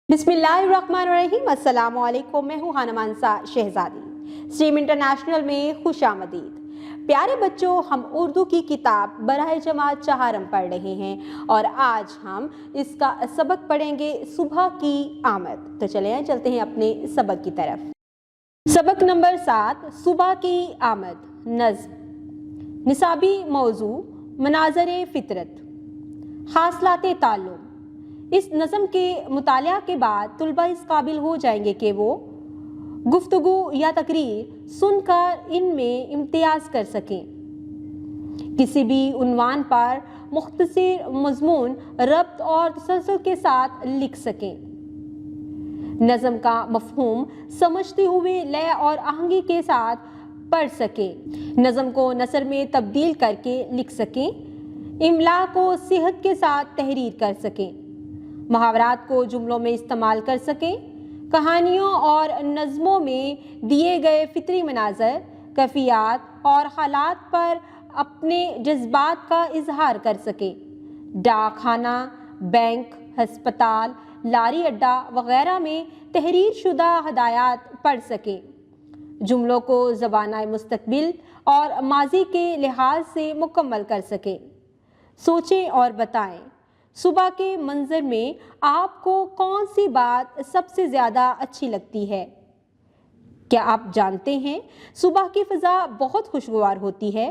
बिस्मिल्लाहिर्रहमानिर्रहीम। अस्सलामु अलैकुम। मैं हूँ हानमानसा शहजादी। स्ट्रीम इंटरनेशनल में खुश आमदीद। प्यारे बच्चों, हम उर्दू की किताब बराए जमात चहारम पढ़ रहे हैं और आज हम इसका सबक पढ़ेंगे सुबह की आमद। तो चलते हैं अपने सबक की तरफ। सबक नंबर 7, सुबह की आमद। नज़्म। निसाबी मौजू मनाज़र फितरत, हासलाते ताल्लुम। इस नज़म के मुतालिया के बाद तुलबा इस काबिल हो जाएंगे कि वो गुफ्तगू या तकरीर सुनकर इनमें इम्तियाज़ कर सकें। किसी भी उन्वान पर मुख्तसर मज़मून रब्त और तसलसल के साथ लिख सकें। नज़म का मफ़हूम समझते हुए लय और आहंगी के साथ पढ़ सकें। नज़म को नसर में तब्दील करके लिख सकें। इमला को सेहत के साथ तहरीर कर सकें। मुहावरात को जुमलों में इस्तेमाल कर सकें। कहानियों और नज़मों में दिए गए फितरी मनाज़र, कैफियत और हालात पर अपने जज्बात का इजहार कर सकें। डाक खाना, बैंक, हस्पताल, लारी अड्डा वगैरह में तहरीर शुदा हदायत पढ़ सकें। जुमलों को ज़बाना मुस्तकबिल और माजी के लिहाज से मुकम्मल कर सकें। सोचें और बताएं, सुबह के मंजर में आपको कौन सी बात सबसे ज़्यादा अच्छी लगती है? क्या आप जानते हैं सुबह की फ़ज़ा बहुत खुशगवार होती है।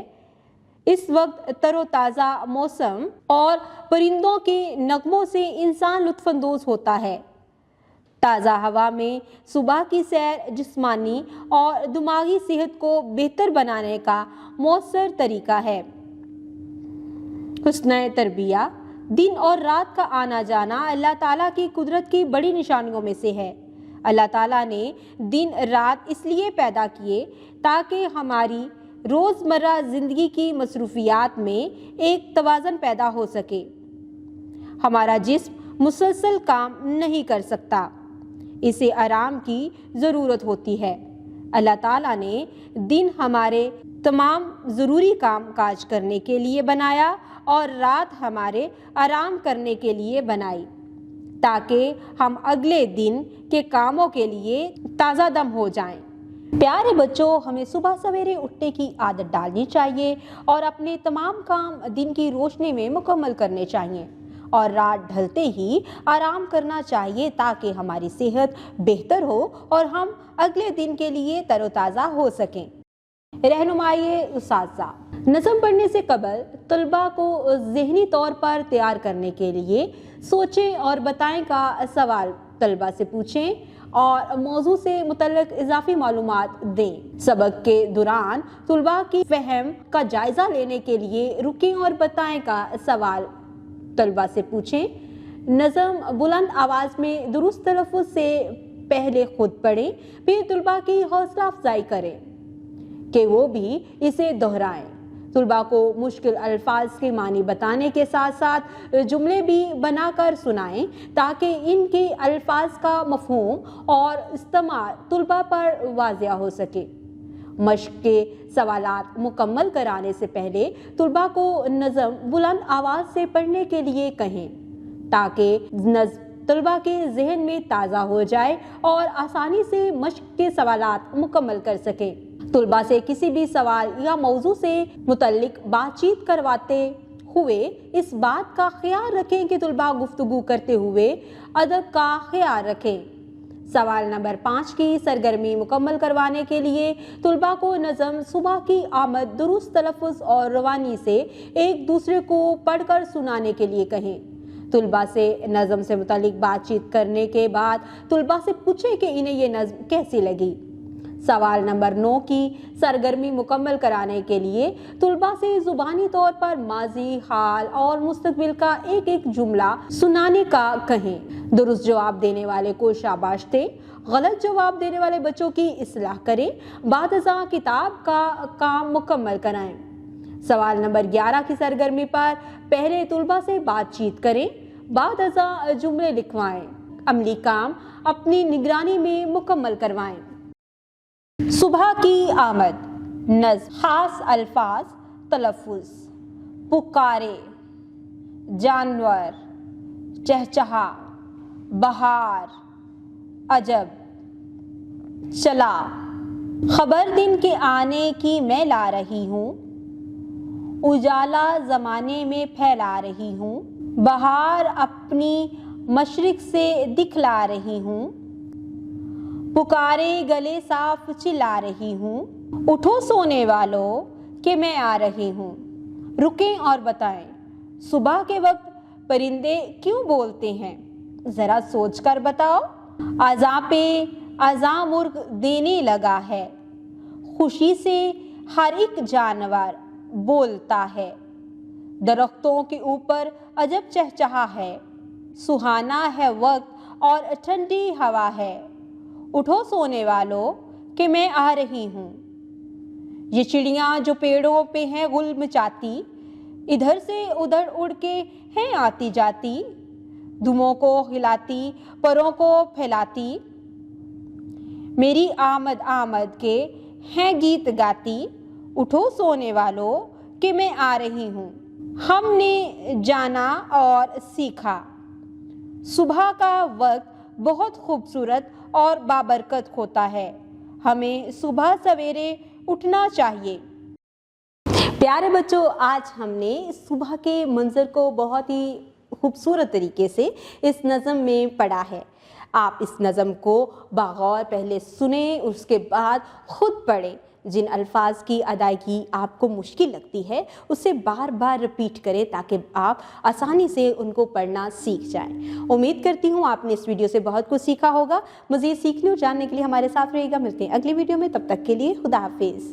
इस वक्त तरोताज़ा मौसम और परिंदों के नगमों से इंसान लुत्फ़अंदोज़ होता है। ताज़ा हवा में सुबह की सैर जिस्मानी और दिमागी सेहत को बेहतर बनाने का मौसर तरीका है। हुस्न तरबिया, दिन और रात का आना जाना अल्लाह ताला की कुदरत की बड़ी निशानियों में से है। अल्लाह ताला ने दिन रात इसलिए पैदा किए ताकि हमारी रोज़मर्रा ज़िंदगी की मसरूफियात में एक तवाज़न पैदा हो सके। हमारा जिस्म मुसलसल काम नहीं कर सकता, इसे आराम की ज़रूरत होती है। अल्लाह ताला ने दिन हमारे तमाम ज़रूरी काम काज करने के लिए बनाया और रात हमारे आराम करने के लिए बनाई, ताकि हम अगले दिन के कामों के लिए ताज़ा दम हो जाएं। प्यारे बच्चों, हमें सुबह सवेरे उठने की आदत डालनी चाहिए और अपने तमाम काम दिन की रोशनी में मुकम्मल करने चाहिए और रात ढलते ही आराम करना चाहिए ताकि हमारी सेहत बेहतर हो और हम अगले दिन के लिए तरोताज़ा हो सकें। रहनुमाई उसाज़ा। नज़म पढ़ने से कबल तलबा को ज़हनी तौर पर तैयार करने के लिए सोचें और बताएं का सवाल तलबा से पूछें और मौजू से मुतल्लिक़ इजाफी मालूमात दें। सबक के दौरान तलबा की फहम का जायज़ा लेने के लिए रुकें और बताएं का सवाल तलबा से पूछें। नज़म बुलंद आवाज़ में दुरुस्त तलफ़्फ़ुज़ से पहले खुद पढ़ें, फिर तलबा की हौसला अफजाई करें कि वो भी इसे दोहराएं। तलबा को मुश्किल अल्फाज के मानी बताने के साथ साथ जुमले भी बनाकर सुनाएं ताकि इनके अल्फाज का मफ़हूम और इस्तेमाल तलबा पर वाज़िया हो सके। मश्क के सवालात मुकम्मल कराने से पहले तलबा को नज़म बुलंद आवाज़ से पढ़ने के लिए कहें ताकि नज़म तलबा के जहन में ताज़ा हो जाए और आसानी से मश्क के सवालात मुकम्मल कर सकें। तलबा से किसी भी सवाल या मौजू से मुतल्लिक बातचीत करवाते हुए इस बात का ख्याल रखें कि तलबा गुफ्तगू करते हुए अदब का ख्याल रखें। सवाल नंबर 5 की सरगर्मी मुकम्मल करवाने के लिए तलबा को नज़म सुबह की आमद दुरुस्त तलफ़्फ़ुज़ और रवानी से एक दूसरे को पढ़कर सुनाने के लिए कहें। तलबा से नज़म से मुतालिक बातचीत करने के बाद तलबा से पूछें कि इन्हें ये नज़म कैसी लगी। सवाल नंबर 9 की सरगर्मी मुकम्मल कराने के लिए तलबा से ज़ुबानी तौर पर माजी, हाल और मुस्तकबिल का एक एक जुमला सुनाने का कहें। दुरुस्त जवाब देने वाले को शाबाश दें, गलत जवाब देने वाले बच्चों की इस्लाह करें, बाद अज़ां किताब का काम मुकम्मल कराएं। सवाल नंबर 11 की सरगर्मी पर पहले तलबा से बातचीत करें, बाद अज़ां जुमले लिखवाएं। अमली काम अपनी निगरानी में मुकम्मल करवाएं। सुबह की आमद। नज़्म, खास अल्फाज, तलफ़्फ़ुज़। पुकारे, जानवर, चहचहा, बहार, अजब चला, खबर दिन के आने की मैं ला रही हूँ, उजाला ज़माने में फैला रही हूँ, बहार अपनी मशरिक से दिखला रही हूँ, पुकारे गले साफ चिल्ला रही हूँ, उठो सोने वालों कि मैं आ रही हूँ। रुकें और बताएं, सुबह के वक्त परिंदे क्यों बोलते हैं? ज़रा सोच कर बताओ। अज़ां पे अज़ां मुर्ग देने लगा है, खुशी से हर एक जानवर बोलता है, दरख्तों के ऊपर अजब चहचहा है, सुहाना है वक्त और ठंडी हवा है, उठो सोने वालों कि मैं आ रही हूँ। ये चिड़ियाँ जो पेड़ों पे हैं गुल मचाती, इधर से उधर उड़ के हैं आती जाती, दुमों को हिलाती परों को फैलाती, मेरी आमद आमद के हैं गीत गाती, उठो सोने वालों कि मैं आ रही हूँ। हमने जाना और सीखा, सुबह का वक्त बहुत खूबसूरत और बाबरकत होता है, हमें सुबह सवेरे उठना चाहिए। प्यारे बच्चों, आज हमने सुबह के मंजर को बहुत ही खूबसूरत तरीके से इस नज़म में पढ़ा है। आप इस नज़म को बगौर पहले सुने, उसके बाद खुद पढ़ें। जिन अल्फाज की अदायगी आपको मुश्किल लगती है उसे बार बार रिपीट करें ताकि आप आसानी से उनको पढ़ना सीख जाएं। उम्मीद करती हूँ आपने इस वीडियो से बहुत कुछ सीखा होगा। मज़ीद सीखने और जानने के लिए हमारे साथ रहिएगा। मिलते हैं अगली वीडियो में, तब तक के लिए खुदा हाफिज़।